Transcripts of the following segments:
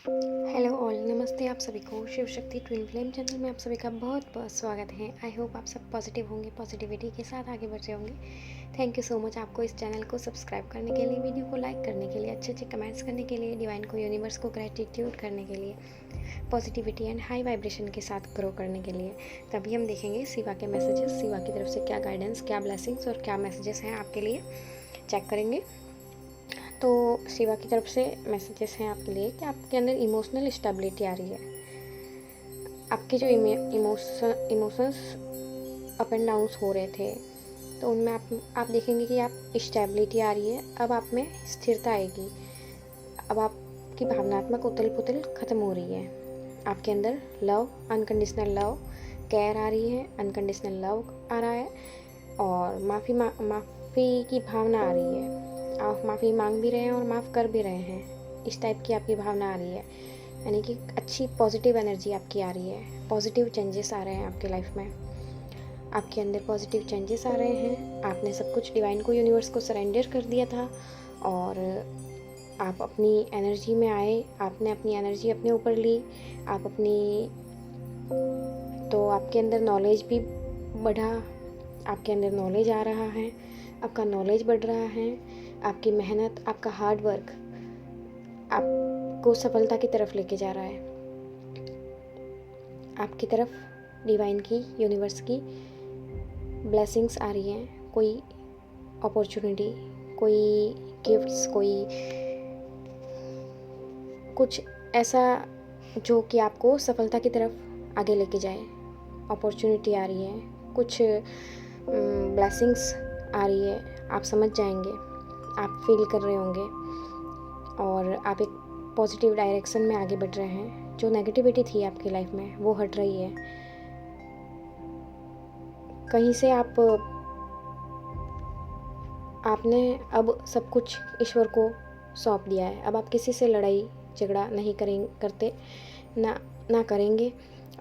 Hello all, नमस्ते आप सभी को। Shiv Shakti twin flame channel में आप सभी का बहुत बहुत स्वागत है। आई होप आप सब पॉजिटिव होंगे, पॉजिटिविटी के साथ आगे बढ़ रहे होंगे। थैंक यू सो मच आपको इस चैनल को सब्सक्राइब करने के लिए, वीडियो को लाइक करने के लिए, अच्छे अच्छे कमेंट्स करने के लिए, डिवाइन को, यूनिवर्स को ग्रेटिट्यूड करने के लिए, पॉजिटिविटी एंड हाई वाइब्रेशन के साथ ग्रो करने के लिए। तभी हम देखेंगे शिवा के मैसेजेस, शिवा की तरफ से क्या गाइडेंस, क्या ब्लेसिंग्स और क्या मैसेजेस हैं आपके लिए, चेक करेंगे। तो शिवा की तरफ से मैसेजेस हैं आपके लिए कि आपके अंदर इमोशनल स्टेबिलिटी आ रही है। आपके जो इमोशंस अप एंड डाउन्स हो रहे थे, तो उनमें आप देखेंगे कि आप स्टेबिलिटी आ रही है। अब आप में स्थिरता आएगी। अब आपकी भावनात्मक उथल पुथल ख़त्म हो रही है। आपके अंदर लव, अनकंडीशनल लव, केयर आ रही है, अनकंडीशनल लव आ रहा है, और माफ़ी की भावना आ रही है। आप माफ़ी मांग भी रहे हैं और माफ़ कर भी रहे हैं। इस टाइप की आपकी भावना आ रही है, यानी कि अच्छी पॉजिटिव एनर्जी आपकी आ रही है। पॉजिटिव चेंजेस आ रहे हैं आपके लाइफ में। आपके अंदर पॉजिटिव चेंजेस आ रहे हैं। आपने सब कुछ डिवाइन को, यूनिवर्स को सरेंडर कर दिया था और आप अपनी एनर्जी में आए। आपने अपनी एनर्जी अपने ऊपर ली। आप अपनी तो आपके अंदर नॉलेज भी बढ़ा। आपके अंदर नॉलेज आ रहा है, आपका नॉलेज बढ़ रहा है। आपकी मेहनत, आपका हार्ड वर्क आपको सफलता की तरफ लेके जा रहा है। आपकी तरफ डिवाइन की, यूनिवर्स की ब्लेसिंग्स आ रही हैं। कोई अपॉर्चुनिटी, कोई गिफ्ट्स, कोई कुछ ऐसा जो कि आपको सफलता की तरफ आगे लेके जाए। अपॉर्चुनिटी आ रही है, कुछ ब्लेसिंग्स आ रही है। आप समझ जाएंगे, आप फील कर रहे होंगे और आप एक पॉजिटिव डायरेक्शन में आगे बढ़ रहे हैं। जो नेगेटिविटी थी आपकी लाइफ में वो हट रही है। कहीं से आपने अब सब कुछ ईश्वर को सौंप दिया है। अब आप किसी से लड़ाई झगड़ा नहीं करते ना करेंगे,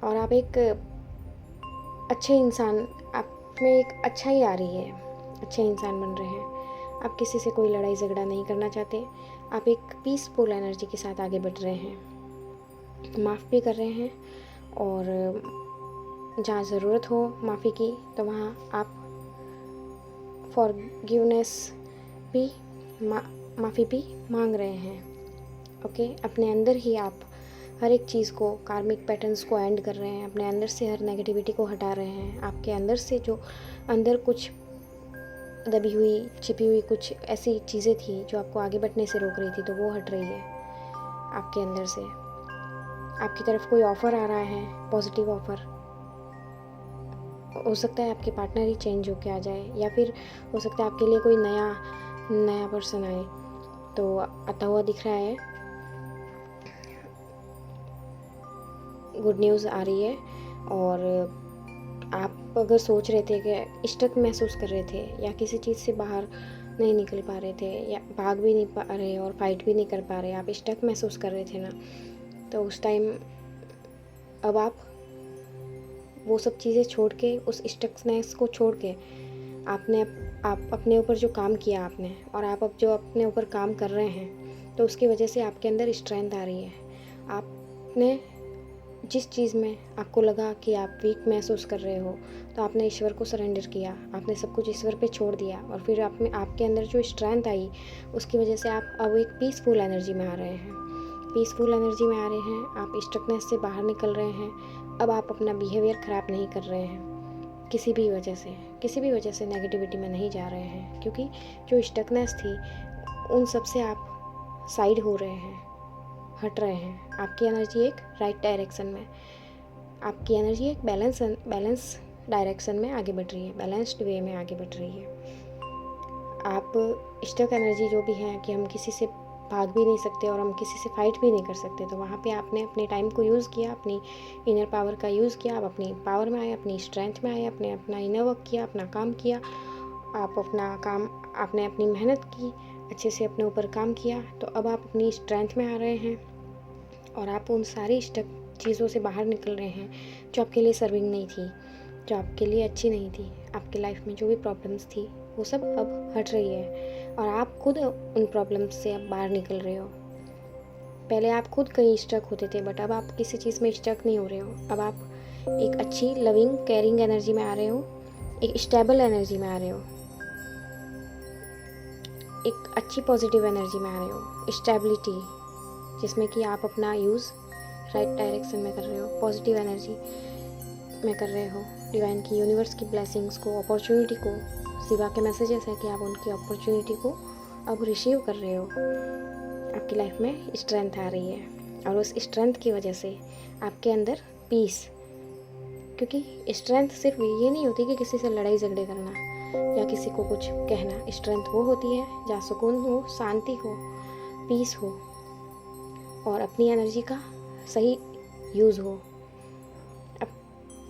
और आप एक अच्छे इंसान, आप में एक अच्छाई आ रही है, अच्छे इंसान बन रहे हैं। आप किसी से कोई लड़ाई झगड़ा नहीं करना चाहते। आप एक पीसफुल एनर्जी के साथ आगे बढ़ रहे हैं। माफ़ भी कर रहे हैं, और जहाँ ज़रूरत हो माफ़ी की तो वहाँ आप फॉरगिवनेस भी, माफ़ी भी मांग रहे हैं। ओके, अपने अंदर ही आप हर एक चीज़ को, कार्मिक पैटर्न्स को एंड कर रहे हैं। अपने अंदर से हर नेगेटिविटी को हटा रहे हैं। आपके अंदर से जो अंदर कुछ दबी हुई, छिपी हुई कुछ ऐसी चीज़ें थी जो आपको आगे बढ़ने से रोक रही थी, तो वो हट रही है आपके अंदर से। आपकी तरफ कोई ऑफ़र आ रहा है, पॉजिटिव ऑफ़र। हो सकता है आपके पार्टनर ही चेंज होके आ जाए, या फिर हो सकता है आपके लिए कोई नया पर्सन आए। तो आता हुआ दिख रहा है, गुड न्यूज़ आ रही है। और आप अगर सोच रहे थे कि स्टक महसूस कर रहे थे, या किसी चीज़ से बाहर नहीं निकल पा रहे थे, या भाग भी नहीं पा रहे और फाइट भी नहीं कर पा रहे, आप स्टक महसूस कर रहे थे ना, तो उस टाइम अब आप वो सब चीज़ें छोड़ के, उस स्टकनेस को छोड़ के, आप अपने ऊपर जो काम किया आपने, और आप अब जो अपने ऊपर काम कर रहे हैं, तो उसकी वजह से आपके अंदर स्ट्रेंथ आ रही है। आपने जिस चीज़ में आपको लगा कि आप वीक महसूस कर रहे हो, तो आपने ईश्वर को सरेंडर किया। आपने सब कुछ ईश्वर पे छोड़ दिया, और फिर आपके अंदर जो स्ट्रेंथ आई, उसकी वजह से आप अब एक पीसफुल एनर्जी में आ रहे हैं। पीसफुल एनर्जी में आ रहे हैं, आप स्टकनेस से बाहर निकल रहे हैं। अब आप अपना बिहेवियर ख़राब नहीं कर रहे हैं किसी भी वजह से नेगेटिविटी में नहीं जा रहे हैं, क्योंकि जो स्टकनेस थी उन सब से आप साइड हो रहे हैं, हट रहे हैं। आपकी एनर्जी एक राइट डायरेक्शन में, आपकी एनर्जी एक बैलेंस डायरेक्शन में आगे बढ़ रही है, बैलेंस्ड वे में आगे बढ़ रही है। आप स्टक एनर्जी जो भी है कि हम किसी से भाग भी नहीं सकते और हम किसी से फाइट भी नहीं कर सकते, तो वहाँ पे आपने अपने टाइम को यूज़ किया, अपनी इनर पावर का यूज़ किया। आप अपनी पावर में आए, अपनी स्ट्रेंथ में आए, आपने अपना इनर वर्क किया, अपना काम किया। आप अपना काम, आपने अपनी मेहनत की, अच्छे से अपने ऊपर काम किया, तो अब आप अपनी स्ट्रेंथ में आ रहे हैं, और आप उन सारी स्टक चीज़ों से बाहर निकल रहे हैं जो आपके लिए सर्विंग नहीं थी, जो आपके लिए अच्छी नहीं थी। आपके लाइफ में जो भी प्रॉब्लम्स थी वो सब अब हट रही है, और आप खुद उन प्रॉब्लम्स से अब बाहर निकल रहे हो। पहले आप खुद कहीं स्टक होते थे, बट अब आप किसी चीज़ में स्टक नहीं हो रहे हो। अब आप एक अच्छी लविंग केयरिंग एनर्जी में आ रहे हो, एक स्टेबल एनर्जी में आ रहे हो, एक अच्छी पॉजिटिव एनर्जी में आ रहे हो, स्टेबिलिटी, जिसमें कि आप अपना यूज़ राइट डायरेक्शन में कर रहे हो, पॉजिटिव एनर्जी में कर रहे हो। डिवाइन की यूनिवर्स की ब्लेसिंग्स को, अपॉर्चुनिटी को, शिवा के मैसेजेस है कि आप उनकी अपॉर्चुनिटी को अब रिसीव कर रहे हो। आपकी लाइफ में स्ट्रेंथ आ रही है और उस स्ट्रेंथ की वजह से आपके अंदर पीस, क्योंकि स्ट्रेंथ सिर्फ ये नहीं होती कि किसी से लड़ाई झगड़े करना या किसी को कुछ कहना। स्ट्रेंथ वो होती है जहाँ सुकून हो, शांति हो, पीस हो और अपनी एनर्जी का सही यूज़ हो। अब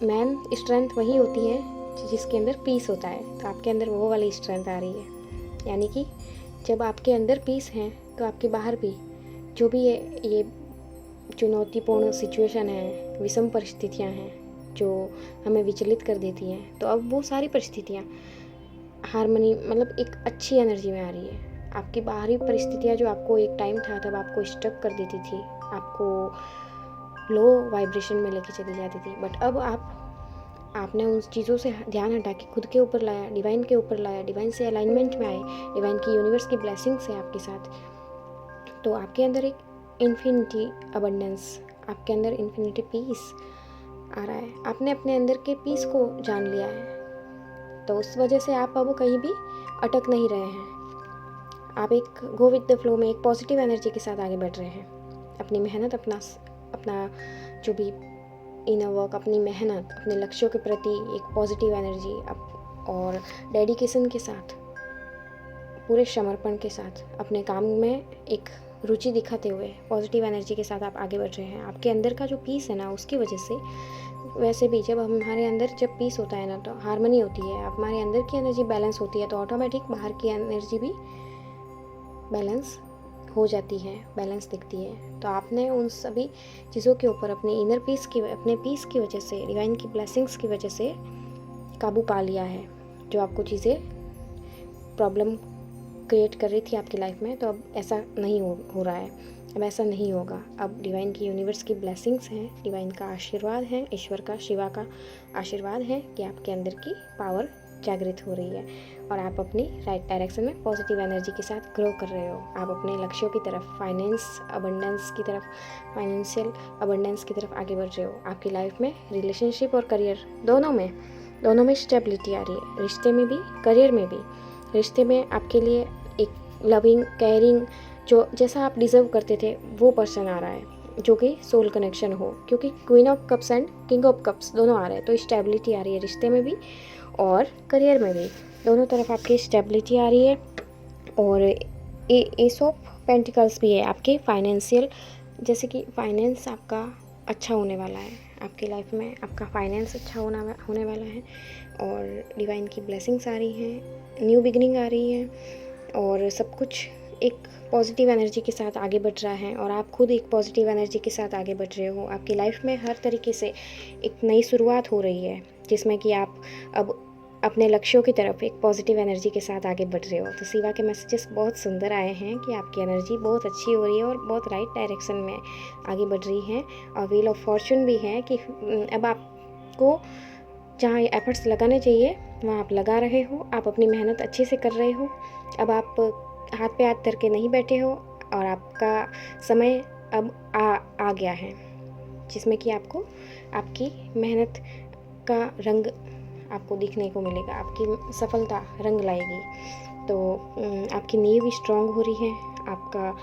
मैन स्ट्रेंथ वही होती है जिसके अंदर पीस होता है, तो आपके अंदर वो वाली स्ट्रेंथ आ रही है। यानी कि जब आपके अंदर पीस है तो आपके बाहर भी जो भी ये चुनौतीपूर्ण सिचुएशन है, विषम परिस्थितियाँ हैं जो हमें विचलित कर देती हैं, तो अब वो सारी परिस्थितियाँ हारमोनी, मतलब एक अच्छी एनर्जी में आ रही है। आपकी बाहरी परिस्थितियाँ जो आपको एक टाइम था तब आपको स्टक कर देती थी, आपको लो वाइब्रेशन में लेके चली जाती थी, बट अब आपने उन चीज़ों से ध्यान हटा के खुद के ऊपर लाया, डिवाइन के ऊपर लाया, डिवाइन से अलाइनमेंट में आए, डिवाइन की यूनिवर्स की ब्लेसिंग्स है आपके साथ, तो आपके अंदर एक इन्फिनिटी अबंडेंस, आपके अंदर इन्फिनिटी पीस आ रहा है। आपने अपने अंदर के पीस को जान लिया है, तो उस वजह से आप अब कहीं भी अटक नहीं रहे हैं। आप एक गो विद द फ्लो में एक पॉजिटिव एनर्जी के साथ आगे बढ़ रहे हैं। अपनी मेहनत, अपना जो भी इनर वर्क, अपनी मेहनत, अपने लक्ष्यों के प्रति एक पॉजिटिव एनर्जी और डेडिकेशन के साथ, पूरे समर्पण के साथ, अपने काम में एक रुचि दिखाते हुए पॉजिटिव एनर्जी के साथ आप आगे बढ़ रहे हैं। आपके अंदर का जो पीस है ना, उसकी वजह से, वैसे भी जब हमारे अंदर जब पीस होता है ना, तो हार्मनी होती है, हमारे अंदर की एनर्जी बैलेंस होती है, तो ऑटोमेटिक बाहर की एनर्जी भी बैलेंस हो जाती है, बैलेंस दिखती है। तो आपने उन सभी चीज़ों के ऊपर अपने इनर पीस की, अपने पीस की वजह से, डिवाइन की ब्लेसिंग्स की वजह से काबू पा लिया है। जो आपको चीज़ें प्रॉब्लम क्रिएट कर रही थी आपकी लाइफ में, तो अब ऐसा नहीं हो रहा है, अब ऐसा नहीं होगा। अब डिवाइन की यूनिवर्स की ब्लेसिंग्स हैं, डिवाइन का आशीर्वाद है, ईश्वर का, शिवा का आशीर्वाद है कि आपके अंदर की पावर जागृत हो रही है और आप अपनी राइट डायरेक्शन में पॉजिटिव एनर्जी के साथ ग्रो कर रहे हो। आप अपने लक्ष्यों की तरफ, फाइनेंशियल अबंडेंस की तरफ आगे बढ़ रहे हो। आपकी लाइफ में रिलेशनशिप और करियर दोनों में स्टेबिलिटी आ रही है, रिश्ते में भी, करियर में भी। रिश्ते में आपके लिए एक लविंग, केयरिंग, जो जैसा आप डिज़र्व करते थे वो पर्सन आ रहा है, जो कि सोल कनेक्शन हो, क्योंकि queen of cups and king of cups दोनों आ रहे हैं, तो स्टेबिलिटी आ रही है रिश्ते में भी और करियर में भी, दोनों तरफ आपकी स्टेबिलिटी आ रही है। और एस ऑफ पेंटिकल्स भी है आपके फाइनेंशियल, जैसे कि फाइनेंस आपका अच्छा होने वाला है, आपकी लाइफ में आपका फाइनेंस अच्छा होने वाला है और डिवाइन की ब्लेसिंग्स आ रही हैं, न्यू बिगिनिंग आ रही है और सब कुछ एक पॉजिटिव एनर्जी के साथ आगे बढ़ रहा है और आप खुद एक पॉजिटिव एनर्जी के साथ आगे बढ़ रहे हो। आपकी लाइफ में हर तरीके से एक नई शुरुआत हो रही है, जिसमें कि आप अब अपने लक्ष्यों की तरफ एक पॉजिटिव एनर्जी के साथ आगे बढ़ रहे हो। तो शिवा के मैसेजेस बहुत सुंदर आए हैं कि आपकी एनर्जी बहुत अच्छी हो रही है और बहुत राइट डायरेक्शन में आगे बढ़ रही है। और व्हील ऑफ फॉर्चून भी है कि अब आपको जहाँ एफर्ट्स लगाने चाहिए वहाँ आप लगा रहे हो, आप अपनी मेहनत अच्छे से कर रहे हो। अब आप हाथ पे हाथ धर के नहीं बैठे हो और आपका समय अब आ गया है, जिसमें कि आपको आपकी मेहनत का रंग आपको दिखने को मिलेगा, आपकी सफलता रंग लाएगी। तो आपकी नींव भी स्ट्रांग हो रही है, आपका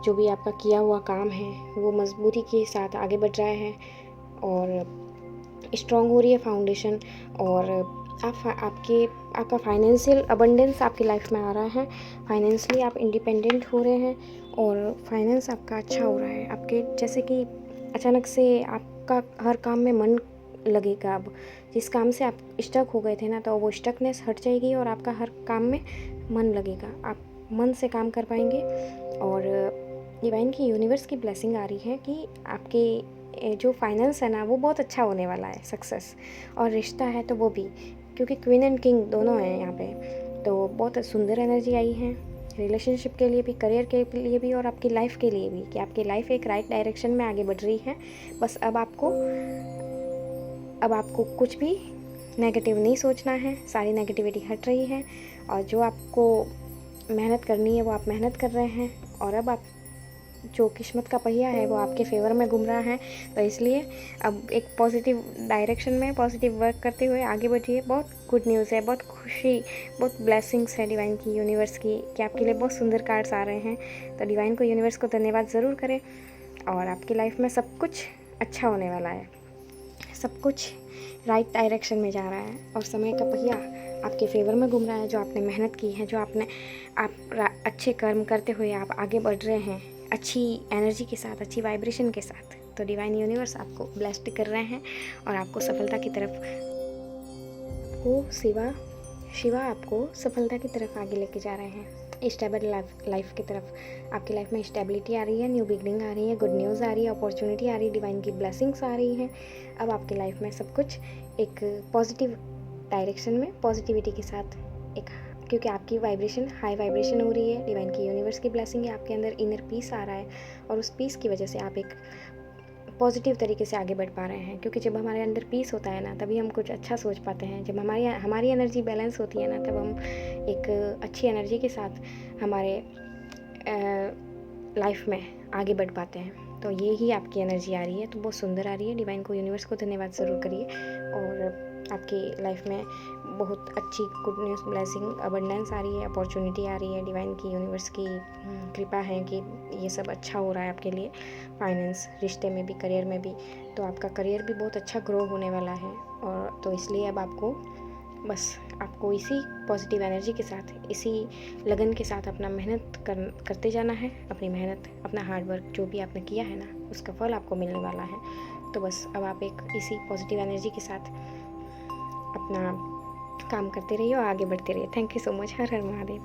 जो भी आपका किया हुआ काम है वो मजबूती के साथ आगे बढ़ रहा है और स्ट्रांग हो रही है फाउंडेशन। और आपका फाइनेंशियल अबंडेंस आपकी लाइफ में आ रहा है, फाइनेंशियली आप इंडिपेंडेंट हो रहे हैं और फाइनेंस आपका अच्छा हो रहा है। आपके जैसे कि अचानक से आपका हर काम में मन लगेगा। अब जिस काम से आप स्टक हो गए थे ना, तो वो स्टकनेस हट जाएगी और आपका हर काम में मन लगेगा, आप मन से काम कर पाएंगे। और डिवाइन की यूनिवर्स की ब्लेसिंग आ रही है कि आपके जो फाइनेंस है ना वो बहुत अच्छा होने वाला है, सक्सेस। और रिश्ता है तो वो भी, क्योंकि क्वीन एंड किंग दोनों हैं यहाँ पे, तो बहुत सुंदर एनर्जी आई है। रिलेशनशिप के लिए भी, करियर के लिए भी और आपकी लाइफ के लिए भी, कि आपकी लाइफ एक राइट डायरेक्शन में आगे बढ़ रही है। बस अब आपको कुछ भी नेगेटिव नहीं सोचना है, सारी नेगेटिविटी हट रही है और जो आपको मेहनत करनी है वो आप मेहनत कर रहे हैं। और अब आप जो किस्मत का पहिया है वो आपके फेवर में घूम रहा है, तो इसलिए अब एक पॉजिटिव डायरेक्शन में पॉजिटिव वर्क करते हुए आगे बढ़िए। बहुत गुड न्यूज़ है, बहुत खुशी, बहुत ब्लेसिंग्स है डिवाइन की, यूनिवर्स की, कि आपके लिए बहुत सुंदर कार्ड्स आ रहे हैं। तो डिवाइन को, यूनिवर्स को धन्यवाद ज़रूर करें और आपकी लाइफ में सब कुछ अच्छा होने वाला है, सब कुछ राइट डायरेक्शन में जा रहा है और समय का पहिया आपके फेवर में घूम रहा है। जो आपने मेहनत की है, जो आप अच्छे कर्म करते हुए आप आगे बढ़ रहे हैं अच्छी एनर्जी के साथ, अच्छी वाइब्रेशन के साथ, तो डिवाइन यूनिवर्स आपको ब्लेस्ड कर रहे हैं और आपको सफलता की तरफ, वो शिवा आपको सफलता की तरफ आगे लेके जा रहे हैं, स्टेबल लाइफ की तरफ। आपकी लाइफ में स्टेबिलिटी आ रही है, न्यू बिगनिंग आ रही है, गुड न्यूज़ आ रही है, अपॉर्चुनिटी आ रही है, डिवाइन की ब्लेसिंग्स आ रही हैं। अब आपकी लाइफ में सब कुछ एक पॉजिटिव डायरेक्शन में, पॉजिटिविटी के साथ, एक, क्योंकि आपकी वाइब्रेशन हाई वाइब्रेशन हो रही है, डिवाइन की, यूनिवर्स की ब्लेसिंग है, आपके अंदर इनर पीस आ रहा है और उस पीस की वजह से आप एक पॉजिटिव तरीके से आगे बढ़ पा रहे हैं। क्योंकि जब हमारे अंदर पीस होता है ना, तभी हम कुछ अच्छा सोच पाते हैं। जब हमारी एनर्जी बैलेंस होती है ना, तब हम एक अच्छी एनर्जी के साथ हमारे लाइफ में आगे बढ़ पाते हैं। तो ये ही आपकी एनर्जी आ रही है, तो बहुत सुंदर आ रही है। डिवाइन को, यूनिवर्स को धन्यवाद ज़रूर करिए और आपकी लाइफ में बहुत अच्छी गुड न्यूज़, ब्लेसिंग, अबंडेंस आ रही है, अपॉर्चुनिटी आ रही है। डिवाइन की, यूनिवर्स की कृपा है कि ये सब अच्छा हो रहा है आपके लिए, फाइनेंस, रिश्ते में भी, करियर में भी। तो आपका करियर भी बहुत अच्छा ग्रो होने वाला है और तो इसलिए अब आपको इसी पॉजिटिव एनर्जी के साथ, इसी लगन के साथ अपना मेहनत करते जाना है। अपनी मेहनत, अपना हार्ड वर्क जो भी आपने किया है ना, उसका फल आपको मिलने वाला है। तो बस अब आप एक इसी पॉजिटिव एनर्जी के साथ अपना काम करते रहिए और आगे बढ़ते रहिए। Thank you so much. Her her Mahadev.